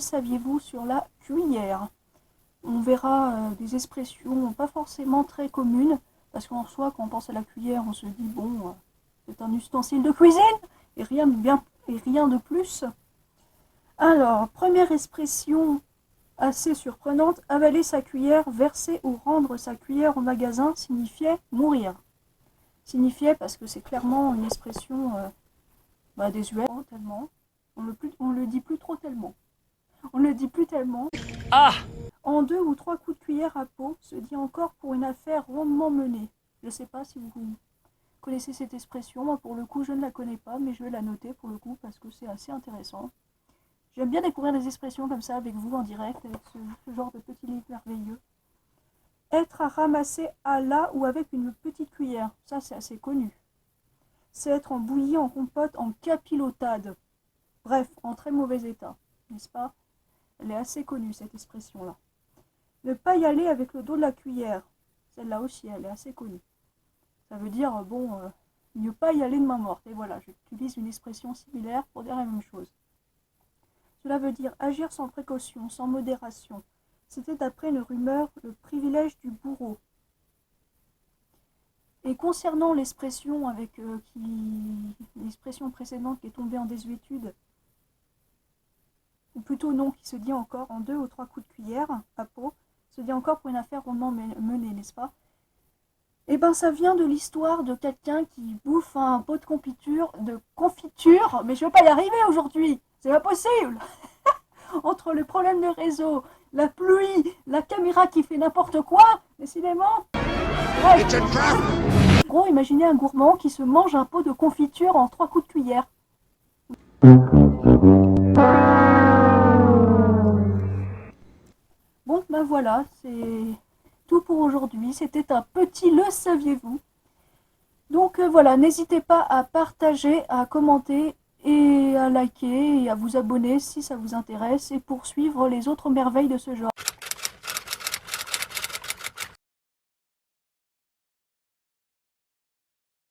saviez-vous sur la cuillère? On verra des expressions pas forcément très communes, parce qu'en soi, quand on pense à la cuillère, on se dit, bon, c'est un ustensile de cuisine, et rien de plus. Alors, première expression assez surprenante, avaler sa cuillère, verser ou rendre sa cuillère au magasin signifiait mourir. Signifiait, parce que c'est clairement une expression désuète, tellement. On le dit plus trop tellement. On le dit plus tellement. Ah! En 2 ou 3 coups de cuillère à peau se dit encore pour une affaire rondement menée. Je ne sais pas si vous connaissez cette expression. Moi, pour le coup, je ne la connais pas, mais je vais la noter pour le coup parce que c'est assez intéressant. J'aime bien découvrir des expressions comme ça avec vous en direct, avec ce genre de petit livre merveilleux. Être à ramasser à la ou avec une petite cuillère. Ça, c'est assez connu. C'est être en bouillie, en compote, en capilotade. Bref, en très mauvais état, n'est-ce pas? Elle est assez connue, cette expression-là. Ne pas y aller avec le dos de la cuillère. Celle-là aussi, elle est assez connue. Ça veut dire, ne pas y aller de main morte. Et voilà, j'utilise une expression similaire pour dire la même chose. Cela veut dire agir sans précaution, sans modération. C'était d'après une rumeur le privilège du bourreau. Et concernant l'expression l'expression précédente qui est tombée en désuétude, ou plutôt non, qui se dit encore en 2 ou 3 coups de cuillère à peau, se dit encore pour une affaire rondement menée, n'est-ce pas? Eh ben, ça vient de l'histoire de quelqu'un qui bouffe un pot de confiture, mais je vais pas y arriver aujourd'hui, c'est pas possible. Entre le problème de réseau, la pluie, la caméra qui fait n'importe quoi, décidément. Bref. En gros, imaginez un gourmand qui se mange un pot de confiture en 3 coups de cuillère. Bon, ben voilà, c'est tout pour aujourd'hui. C'était un petit le saviez-vous. Donc voilà, n'hésitez pas à partager, à commenter et à liker et à vous abonner si ça vous intéresse et poursuivre les autres merveilles de ce genre.